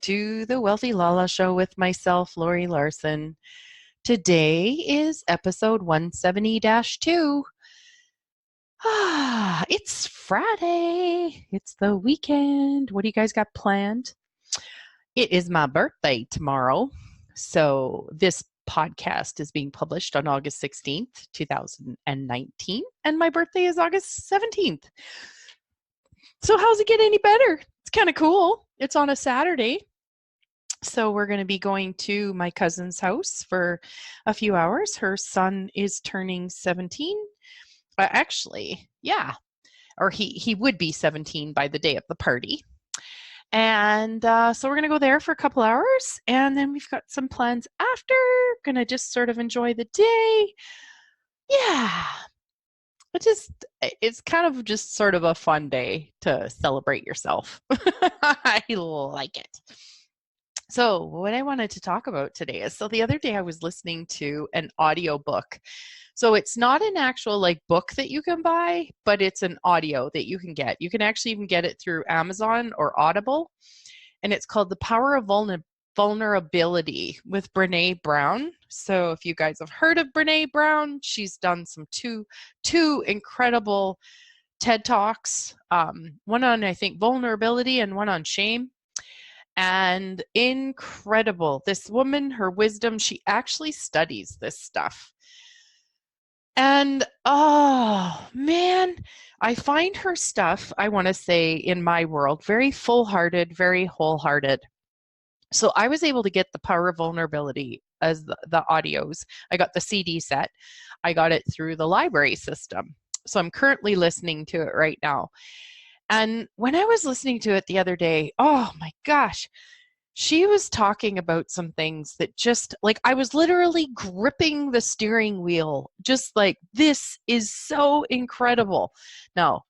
to the Wealthy LaLa Show with myself, Laurie Laursen. Today is episode 170-2. It's Friday. It's the weekend. What do you guys got planned? It is my birthday tomorrow. So this podcast is being published on August 16th, 2019, and my birthday is August 17th. So how's it get any better? It's kind of cool. It's on a Saturday. So we're going to be going to my cousin's house for a few hours. Her son is turning 17. Actually, yeah. Or he would be 17 by the day of the party. And so we're going to go there for a couple hours. And then we've got some plans after. Going to just sort of enjoy the day. Yeah. It's kind of just sort of a fun day to celebrate yourself. I like it. So what I wanted to talk about today is, so the other day I was listening to an audio book. So it's not an actual like book that you can buy, but it's an audio that you can get. You can actually even get it through Amazon or Audible. And it's called The Power of Vulnerability with Brene Brown. So if you guys have heard of Brene Brown, she's done some two incredible TED Talks, one on, I think, vulnerability and one on shame. And incredible. This woman, her wisdom, she actually studies this stuff. And oh man, I find her stuff, I want to say, in my world, very full-hearted, very wholehearted. So I was able to get The Power of Vulnerability as the audios. I got the CD set. I got it through the library system. So I'm currently listening to it right now. And when I was listening to it the other day, oh my gosh, she was talking about some things that just like I was literally gripping the steering wheel, just like, this is so incredible. Now,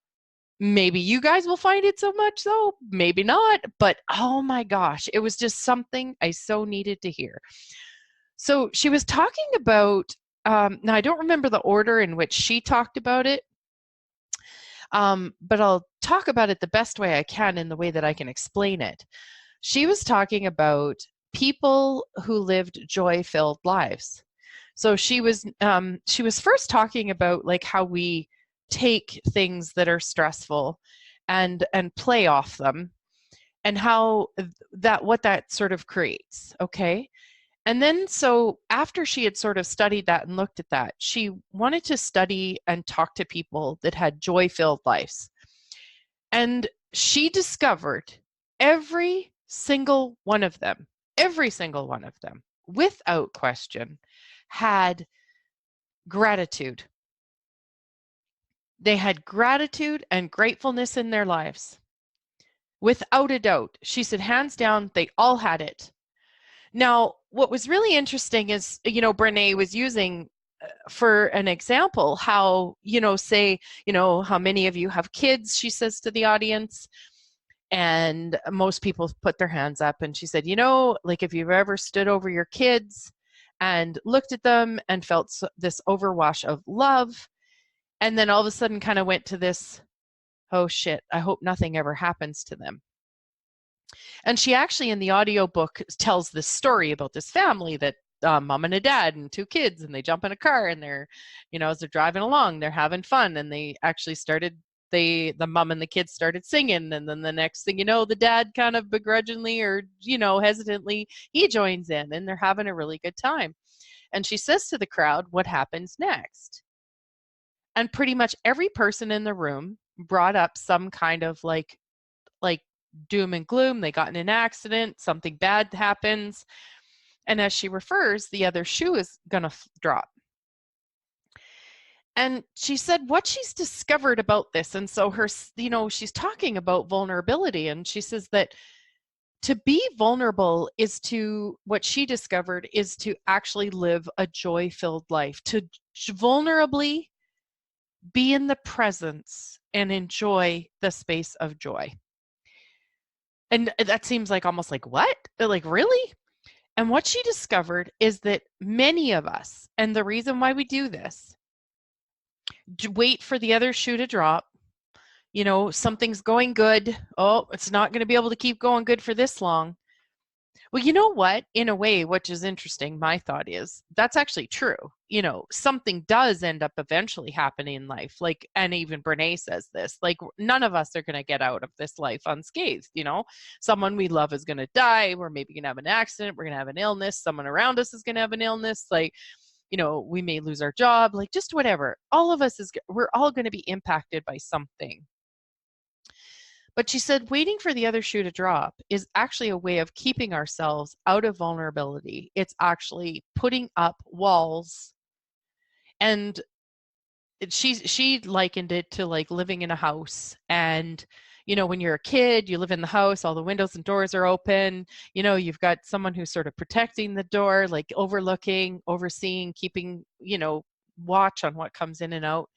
maybe you guys will find it so much so, maybe not, but oh my gosh, it was just something I so needed to hear. So she was talking about, now I don't remember the order in which she talked about it, but I'll talk about it the best way I can in the way that I can explain it. She was talking about people who lived joy-filled lives. So she was first talking about like how we take things that are stressful and play off them, and how what that sort of creates. Okay. And then so after she had sort of studied that and looked at that, she wanted to study and talk to people that had joy-filled lives. And she discovered every single one of them, without question, had gratitude. They had gratitude and gratefulness in their lives. Without a doubt. She said, hands down, they all had it. Now, what was really interesting is, Brene was using for an example how, say, how many of you have kids, she says to the audience. And most people put their hands up, and she said, like if you've ever stood over your kids and looked at them and felt this overwash of love, and then all of a sudden kind of went to this, oh shit, I hope nothing ever happens to them. And she actually in the audiobook tells this story about this family that mom and a dad and two kids, and they jump in a car, and they're, as they're driving along, they're having fun, and they actually started, the mom and the kids started singing, and then the next thing you know, the dad kind of begrudgingly or, hesitantly, he joins in, and they're having a really good time. And she says to the crowd, what happens next? And pretty much every person in the room brought up some kind of like doom and gloom. They got in an accident, something bad happens. And as she refers, the other shoe is going to drop. And she said what she's discovered about this. And so she's talking about vulnerability. And she says that to be vulnerable is what she discovered is to actually live a joy-filled life, to vulnerably be in the presence and enjoy the space of joy. And that seems like almost like, what? Like, really? And what she discovered is that many of us, and the reason why we do this, wait for the other shoe to drop. Something's going good. Oh, it's not going to be able to keep going good for this long. Well, you know what? In a way, which is interesting, my thought is that's actually true. Something does end up eventually happening in life. Like, and even Brene says this, like, none of us are going to get out of this life unscathed. Someone we love is going to die. We're maybe going to have an accident. We're going to have an illness. Someone around us is going to have an illness. Like, we may lose our job, like just whatever. All of us we're all going to be impacted by something. But she said waiting for the other shoe to drop is actually a way of keeping ourselves out of vulnerability. It's actually putting up walls. And she likened it to like living in a house. And, when you're a kid, you live in the house, all the windows and doors are open. You've got someone who's sort of protecting the door, like overlooking, overseeing, keeping, watch on what comes in and out.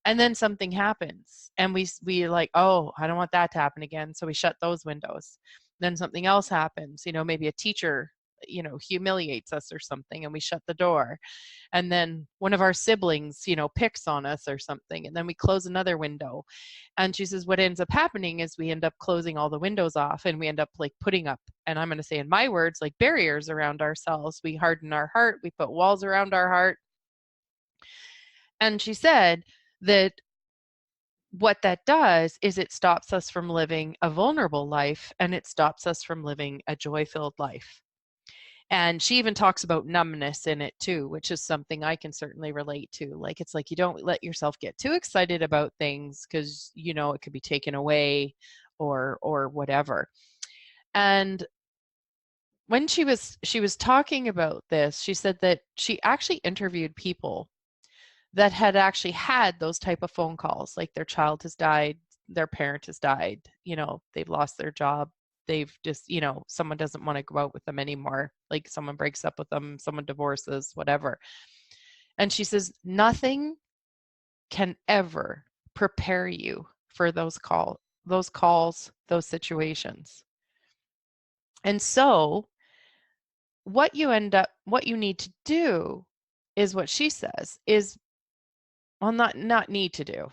And then something happens and we like, oh, I don't want that to happen again. So we shut those windows. Then something else happens, maybe a teacher, humiliates us or something, and we shut the door. And then one of our siblings, picks on us or something, and then we close another window. And she says what ends up happening is we end up closing all the windows off, and we end up like putting up, and I'm going to say in my words, like barriers around ourselves. We harden our heart. We put walls around our heart. And she said that what that does is it stops us from living a vulnerable life, and it stops us from living a joy-filled life. And she even talks about numbness in it too, which is something I can certainly relate to. Like, it's like you don't let yourself get too excited about things because, it could be taken away or whatever. And when she was talking about this, she said that she actually interviewed people that had actually had those type of phone calls, like their child has died, their parent has died, they've lost their job, they've just, someone doesn't want to go out with them anymore, like someone breaks up with them, someone divorces, whatever. And she says nothing can ever prepare you for those calls, those situations. And so what you need to do is what she says is, well, not need to do.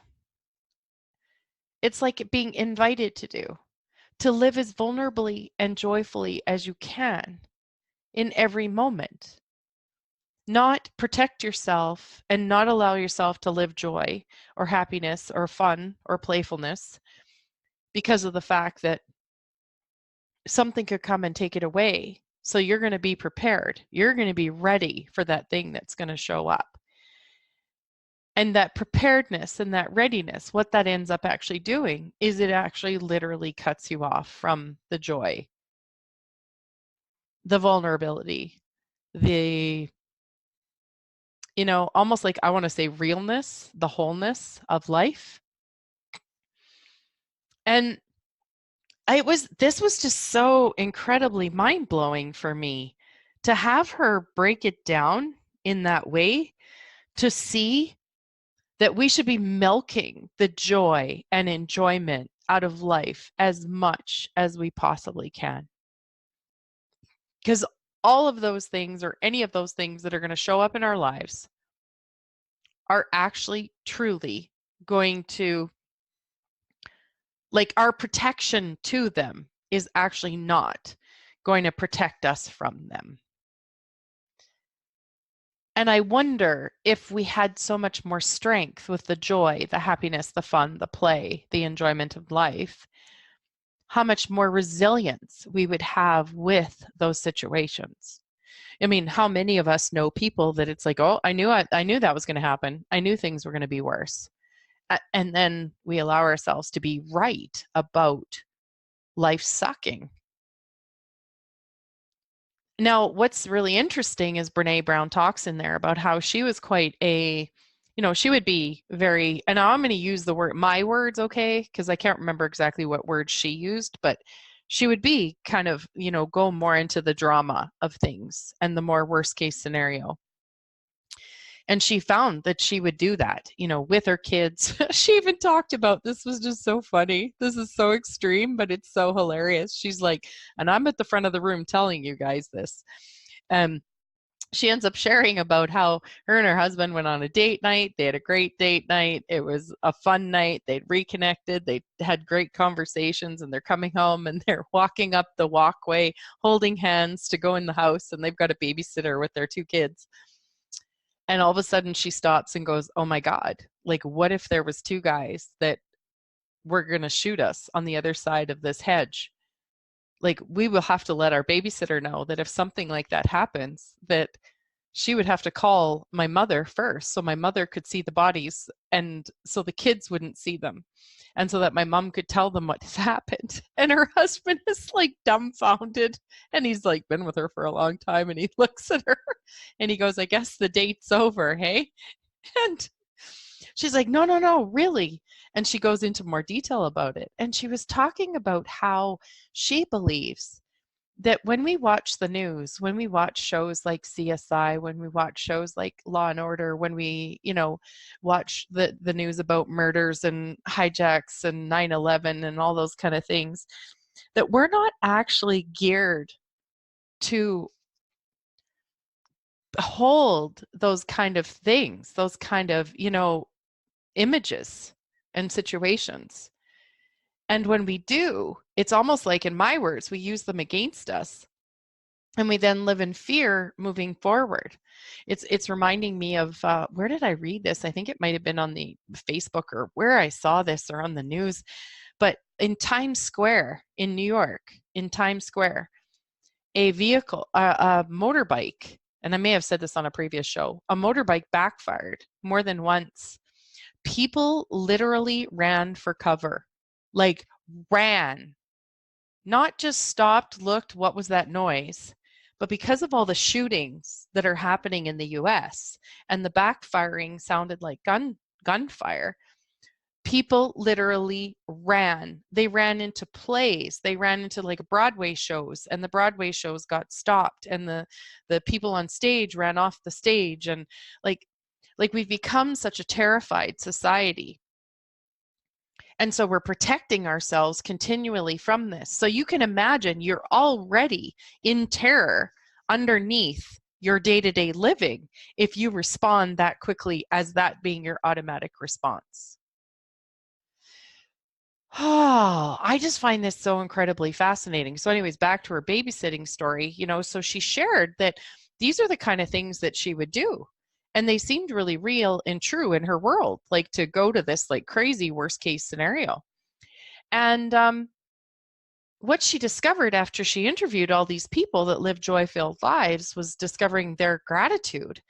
It's like being invited to live as vulnerably and joyfully as you can in every moment. Not protect yourself and not allow yourself to live joy or happiness or fun or playfulness because of the fact that something could come and take it away. So you're going to be prepared. You're going to be ready for that thing that's going to show up. And that preparedness and that readiness, what that ends up actually doing is it actually literally cuts you off from the joy, the vulnerability, the, almost like I want to say realness, the wholeness of life. And this was just so incredibly mind-blowing for me to have her break it down in that way, to see that we should be milking the joy and enjoyment out of life as much as we possibly can. Because all of those things, or any of those things that are going to show up in our lives, are actually truly going to, like, our protection to them is actually not going to protect us from them. And I wonder if we had so much more strength with the joy, the happiness, the fun, the play, the enjoyment of life, how much more resilience we would have with those situations. I mean, how many of us know people that it's like, oh, I knew that was going to happen. I knew things were going to be worse. And then we allow ourselves to be right about life sucking. Now, what's really interesting is Brene Brown talks in there about how she was quite she would be very, and I'm going to use my words, okay, because I can't remember exactly what words she used, but she would be kind of, go more into the drama of things and the more worst case scenario. And she found that she would do that, with her kids. She even talked about, this was just so funny. This is so extreme, but it's so hilarious. She's like, and I'm at the front of the room telling you guys this. she ends up sharing about how her and her husband went on a date night. They had a great date night. It was a fun night. They'd reconnected. They had great conversations, and they're coming home and they're walking up the walkway, holding hands to go in the house, and they've got a babysitter with their 2 kids. And all of a sudden she stops and goes, "Oh my God, like what if there was 2 guys that were going to shoot us on the other side of this hedge? Like we will have to let our babysitter know that if something like that happens, that she would have to call my mother first so my mother could see the bodies and so the kids wouldn't see them and so that my mom could tell them what has happened." And her husband is like dumbfounded, and he's like been with her for a long time, and he looks at her and he goes, "I guess the date's over, hey?" And she's like, "No, no, no, really." And she goes into more detail about it. And she was talking about how she believes that when we watch the news, when we watch shows like CSI, when we watch shows like Law and Order, when we, watch the news about murders and hijacks and 9/11 and all those kind of things, that we're not actually geared to hold those kind of things, those kind of, images and situations. And when we do, it's almost like, in my words, we use them against us. And we then live in fear moving forward. It's reminding me of, where did I read this? I think it might have been on the Facebook or where I saw this or on the news. But in Times Square in New York, in Times Square, a vehicle, a motorbike, and I may have said this on a previous show, a motorbike backfired more than once. People literally ran for cover, like ran, not just stopped, looked, what was that noise? But because of all the shootings that are happening in the US and the backfiring sounded like gunfire, people literally ran. They ran into plays. They ran into like Broadway shows, and the Broadway shows got stopped, and the people on stage ran off the stage. And like we've become such a terrified society. And so we're protecting ourselves continually from this. So you can imagine you're already in terror underneath your day-to-day living if you respond that quickly as that being your automatic response. Oh, I just find this so incredibly fascinating. So anyways, back to her babysitting story, so she shared that these are the kind of things that she would do. And they seemed really real and true in her world, like to go to this like crazy worst case scenario. And what she discovered after she interviewed all these people that live joy-filled lives was discovering their gratitude.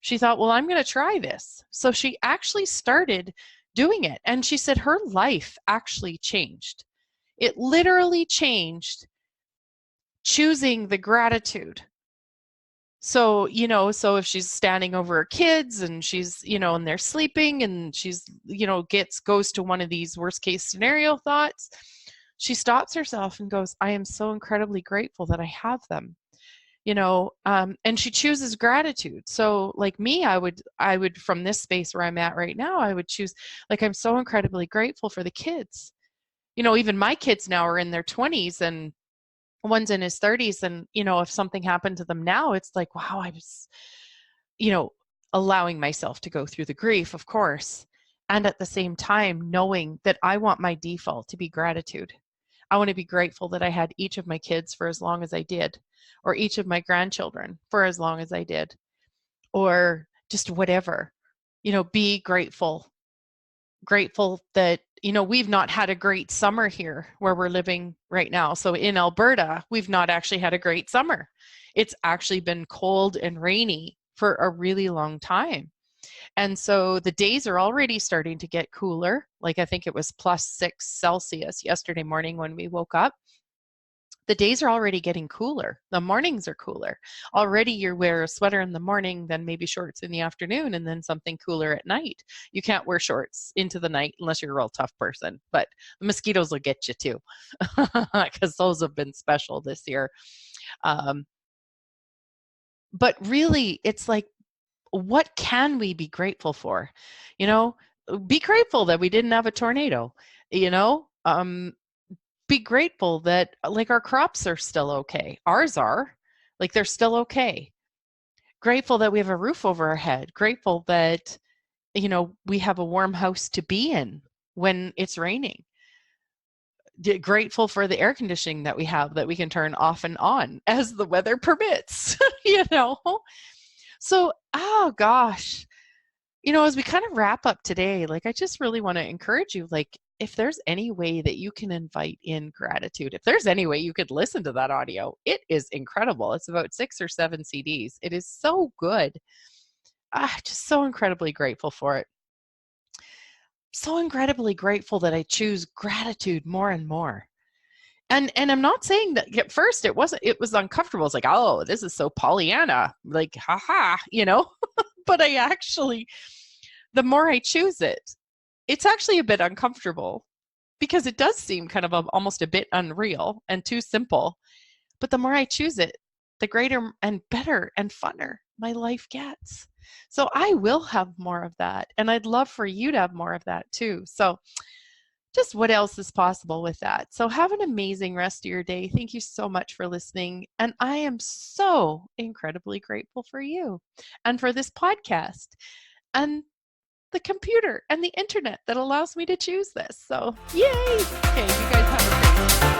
She thought, well, I'm going to try this. So she actually started doing it. And she said her life actually changed. It literally changed choosing the gratitude. So, so if she's standing over her kids and she's, and they're sleeping and she's, goes to one of these worst case scenario thoughts, she stops herself and goes, I am so incredibly grateful that I have them, and she chooses gratitude. So like me, I would, from this space where I'm at right now, I would choose, like, I'm so incredibly grateful for the kids. Even my kids now are in their 20s and one's in his 30s. And, if something happened to them now, it's like, wow, I was, allowing myself to go through the grief, of course. And at the same time, knowing that I want my default to be gratitude. I want to be grateful that I had each of my kids for as long as I did, or each of my grandchildren for as long as I did, or just whatever, be grateful that, we've not had a great summer here where we're living right now. So in Alberta, we've not actually had a great summer. It's actually been cold and rainy for a really long time. And so the days are already starting to get cooler. Like I think it was +6 Celsius yesterday morning when we woke up. The days are already getting cooler. The mornings are cooler. Already you wear a sweater in the morning, then maybe shorts in the afternoon, and then something cooler at night. You can't wear shorts into the night unless you're a real tough person, but the mosquitoes will get you too, because those have been special this year. But really, it's like, what can we be grateful for? Be grateful that we didn't have a tornado, be grateful that like our crops are still okay. Ours are, like, they're still okay. Grateful that we have a roof over our head. Grateful that, we have a warm house to be in when it's raining. Grateful for the air conditioning that we have that we can turn off and on as the weather permits, So, oh gosh, as we kind of wrap up today, like I just really want to encourage you, like if there's any way that you can invite in gratitude, if there's any way you could listen to that audio, it is incredible. It's about 6 or 7 CDs. It is so good. Just so incredibly grateful for it. So incredibly grateful that I choose gratitude more and more. And I'm not saying that at first it was uncomfortable. It's like, oh, this is so Pollyanna, like, haha, but the more I choose it, it's actually a bit uncomfortable because it does seem kind of almost a bit unreal and too simple. But the more I choose it, the greater and better and funner my life gets. So I will have more of that. And I'd love for you to have more of that too. So just what else is possible with that? So have an amazing rest of your day. Thank you so much for listening. And I am so incredibly grateful for you and for this podcast and the computer and the internet that allows me to choose this. So yay! Okay, you guys have a great day.